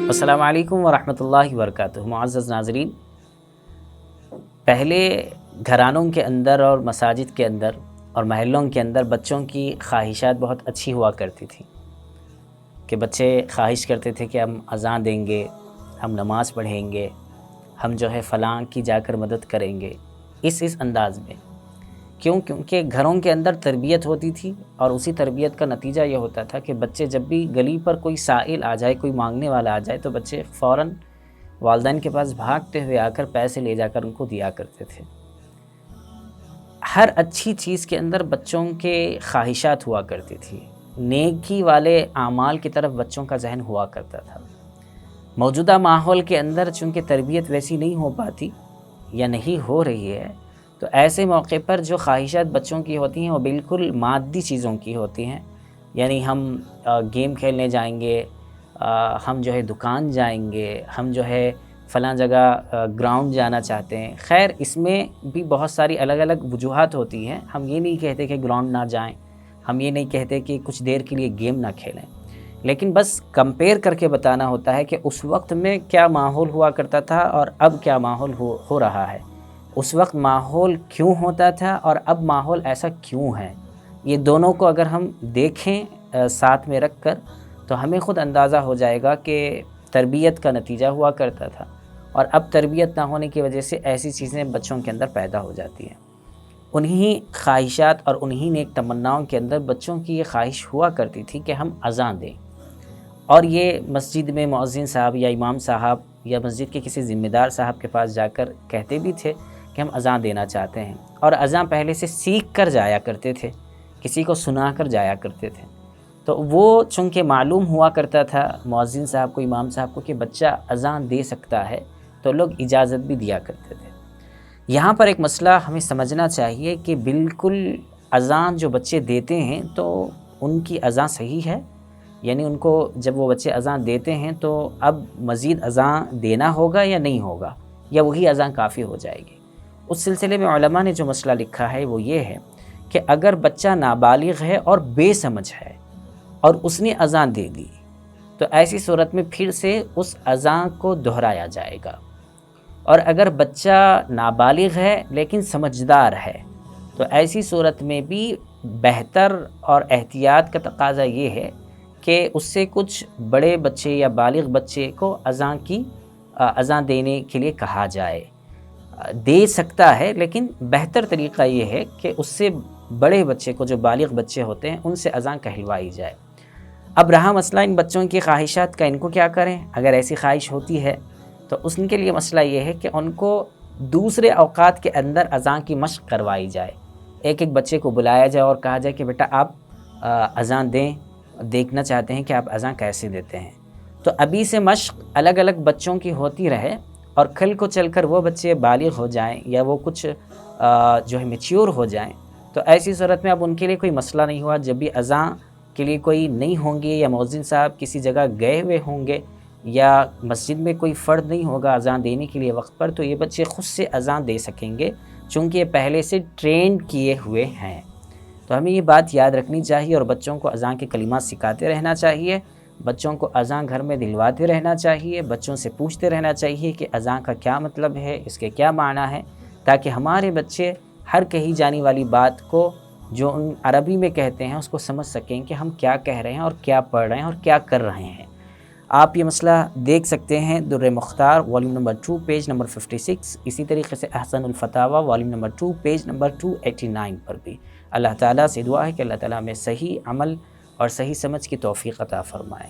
السلام علیکم ورحمۃ اللہ وبرکاتہ۔ معزز ناظرین، پہلے گھرانوں کے اندر اور مساجد کے اندر اور محلوں کے اندر بچوں کی خواہشات بہت اچھی ہوا کرتی تھی کہ بچے خواہش کرتے تھے کہ ہم اذان دیں گے، ہم نماز پڑھیں گے، ہم فلاں کی جا کر مدد کریں گے، اس انداز میں۔ کیونکہ گھروں کے اندر تربیت ہوتی تھی اور اسی تربیت کا نتیجہ یہ ہوتا تھا کہ بچے جب بھی گلی پر کوئی سائل آ جائے، کوئی مانگنے والا آ جائے، تو بچے فوراً والدین کے پاس بھاگتے ہوئے آ کر پیسے لے جا کر ان کو دیا کرتے تھے۔ ہر اچھی چیز کے اندر بچوں کے خواہشات ہوا کرتی تھی، نیکی والے اعمال کی طرف بچوں کا ذہن ہوا کرتا تھا۔ موجودہ ماحول کے اندر چونکہ تربیت ویسی نہیں ہو پاتی یا نہیں ہو رہی ہے، تو ایسے موقع پر جو خواہشات بچوں کی ہوتی ہیں وہ بالکل مادی چیزوں کی ہوتی ہیں، یعنی ہم گیم کھیلنے جائیں گے، ہم دکان جائیں گے، ہم فلاں جگہ گراؤنڈ جانا چاہتے ہیں۔ خیر، اس میں بھی بہت ساری الگ الگ وجوہات ہوتی ہیں۔ ہم یہ نہیں کہتے کہ گراؤنڈ نہ جائیں، ہم یہ نہیں کہتے کہ کچھ دیر کے لیے گیم نہ کھیلیں، لیکن بس کمپیئر کر کے بتانا ہوتا ہے کہ اس وقت میں کیا ماحول ہوا کرتا تھا اور اب کیا ماحول ہو رہا ہے۔ اس وقت ماحول کیوں ہوتا تھا اور اب ماحول ایسا کیوں ہے، یہ دونوں کو اگر ہم دیکھیں ساتھ میں رکھ کر، تو ہمیں خود اندازہ ہو جائے گا کہ تربیت کا نتیجہ ہوا کرتا تھا، اور اب تربیت نہ ہونے کی وجہ سے ایسی چیزیں بچوں کے اندر پیدا ہو جاتی ہیں۔ انہی خواہشات اور انہی نیک تمناؤں کے اندر بچوں کی یہ خواہش ہوا کرتی تھی کہ ہم اذان دیں، اور یہ مسجد میں مؤذن صاحب یا امام صاحب یا مسجد کے کسی ذمہ دار صاحب کے پاس جا کر کہتے بھی تھے کہ ہم اذان دینا چاہتے ہیں، اور اذان پہلے سے سیکھ کر جایا کرتے تھے، کسی کو سنا کر جایا کرتے تھے۔ تو وہ چونکہ معلوم ہوا کرتا تھا مؤذن صاحب کو، امام صاحب کو، کہ بچہ اذان دے سکتا ہے، تو لوگ اجازت بھی دیا کرتے تھے۔ یہاں پر ایک مسئلہ ہمیں سمجھنا چاہیے کہ بالکل اذان جو بچے دیتے ہیں تو ان کی اذان صحیح ہے، یعنی ان کو جب وہ بچے اذان دیتے ہیں تو اب مزید اذان دینا ہوگا یا نہیں ہوگا، یا وہی اذان کافی ہو جائے گی۔ اس سلسلے میں علماء نے جو مسئلہ لکھا ہے وہ یہ ہے کہ اگر بچہ نابالغ ہے اور بے سمجھ ہے اور اس نے اذان دے دی، تو ایسی صورت میں پھر سے اس اذان کو دہرایا جائے گا، اور اگر بچہ نابالغ ہے لیکن سمجھدار ہے تو ایسی صورت میں بھی بہتر اور احتیاط کا تقاضا یہ ہے کہ اس سے کچھ بڑے بچے یا بالغ بچے کو اذان دینے کے لیے کہا جائے۔ دے سکتا ہے، لیکن بہتر طریقہ یہ ہے کہ اس سے بڑے بچے کو، جو بالغ بچے ہوتے ہیں، ان سے اذان کہلوائی جائے۔ اب رہا مسئلہ ان بچوں کی خواہشات کا، ان کو کیا کریں؟ اگر ایسی خواہش ہوتی ہے تو اس کے لیے مسئلہ یہ ہے کہ ان کو دوسرے اوقات کے اندر اذان کی مشق کروائی جائے۔ ایک ایک بچے کو بلایا جائے اور کہا جائے کہ بیٹا آپ اذان دیں، دیکھنا چاہتے ہیں کہ آپ اذان کیسے دیتے ہیں۔ تو ابھی سے مشق الگ الگ بچوں کی ہوتی رہے، اور کل کو چل کر وہ بچے بالغ ہو جائیں یا وہ کچھ میچیور ہو جائیں، تو ایسی صورت میں اب ان کے لیے کوئی مسئلہ نہیں ہوا۔ جب بھی اذان کے لیے کوئی نہیں ہوں گے، یا مؤذن صاحب کسی جگہ گئے ہوئے ہوں گے، یا مسجد میں کوئی فرد نہیں ہوگا اذان دینے کے لیے وقت پر، تو یہ بچے خود سے اذان دے سکیں گے، چونکہ یہ پہلے سے ٹرینڈ کیے ہوئے ہیں۔ تو ہمیں یہ بات یاد رکھنی چاہیے، اور بچوں کو اذان کے کلمات سکھاتے رہنا چاہیے، بچوں کو اذان گھر میں دلواتے رہنا چاہیے، بچوں سے پوچھتے رہنا چاہیے کہ اذان کا کیا مطلب ہے، اس کے کیا معنی ہے، تاکہ ہمارے بچے ہر کہی جانے والی بات کو جو ان عربی میں کہتے ہیں اس کو سمجھ سکیں کہ ہم کیا کہہ رہے ہیں اور کیا پڑھ رہے ہیں اور کیا کر رہے ہیں۔ آپ یہ مسئلہ دیکھ سکتے ہیں در مختار والیوم نمبر 2 پیج نمبر 56، اسی طریقے سے احسن الفتاوی والیوم نمبر 2 پیج نمبر 289 پر بھی۔ اللہ تعالیٰ سے دعا ہے کہ اللہ تعالیٰ ہمیں صحیح عمل اور صحیح سمجھ کی توفیق عطا فرمائے۔